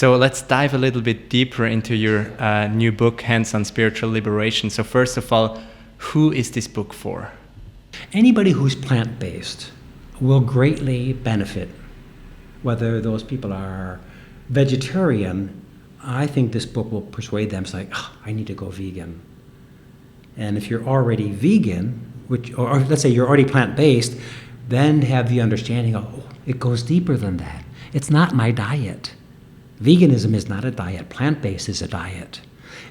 So let's dive a little bit deeper into your new book, Hands on Spiritual Liberation. So first of all, who is this book for? Anybody who's plant-based will greatly benefit. Whether those people are vegetarian, I think this book will persuade them. It's like, oh, I need to go vegan. And if you're already vegan, or let's say you're already plant-based, then have the understanding of, oh, it goes deeper than that. It's not my diet. Veganism is not a diet. Plant-based is a diet.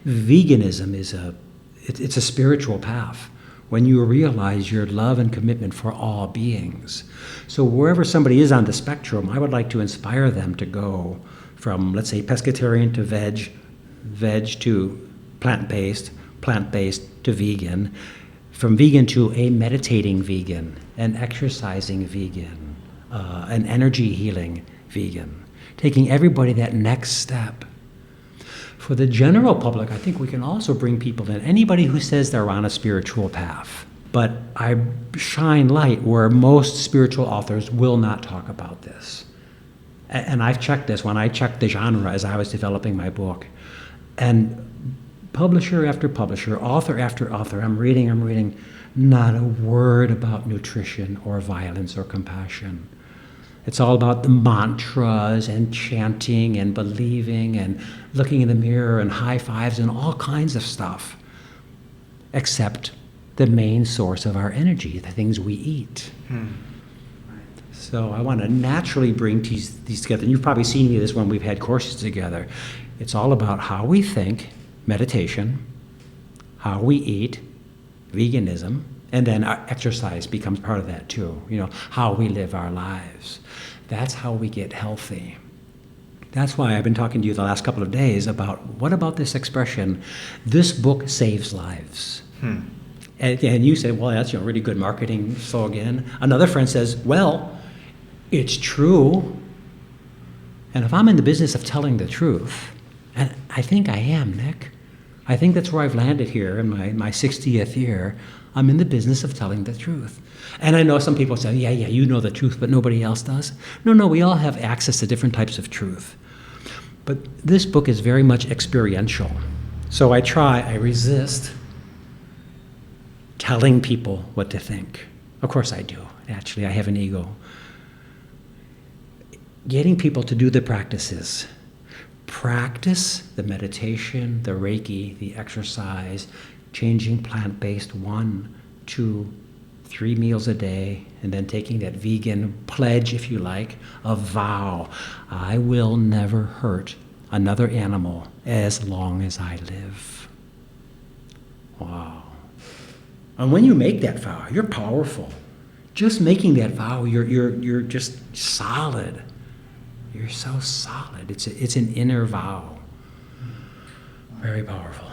Veganism is it's a spiritual path when you realize your love and commitment for all beings. So wherever somebody is on the spectrum, I would like to inspire them to go from, let's say, pescatarian to veg to plant-based, plant-based to vegan, from vegan to a meditating vegan, an exercising vegan, an energy healing vegan, taking everybody that next step. For the general public, I think we can also bring people in, anybody who says they're on a spiritual path. But I shine light where most spiritual authors will not talk about this. And I've checked this when I checked the genre as I was developing my book. And publisher after publisher, author after author, I'm reading, not a word about nutrition or violence or compassion. It's all about the mantras and chanting and believing and looking in the mirror and high fives and all kinds of stuff, except the main source of our energy, the things we eat. So I want to naturally bring these together. And you've probably seen me this when we've had courses together. It's all about how we think, meditation, how we eat, veganism, and then our exercise becomes part of that too. You know, how we live our lives. That's how we get healthy. That's why I've been talking to you the last couple of days about, what about this expression, this book saves lives. And you say, well, that's a really good marketing slogan. Another friend says, well, it's true. And if I'm in the business of telling the truth, and I think I am, Nick, I think that's where I've landed here in my 60th year, I'm in the business of telling the truth. And I know some people say, yeah, you know the truth, but nobody else does. No, we all have access to different types of truth. But this book is very much experiential. So I resist telling people what to think. Of course I do. Naturally, I have an ego. Getting people to do the practices. Practice the meditation, the Reiki, the exercise, changing plant-based 1, 2, 3 meals a day, and then taking that vegan pledge, if you like, a vow. I will never hurt another animal as long as I live. Wow. And when you make that vow, you're powerful. Just making that vow, you're just solid. You're so solid. It's an inner vow. Very powerful.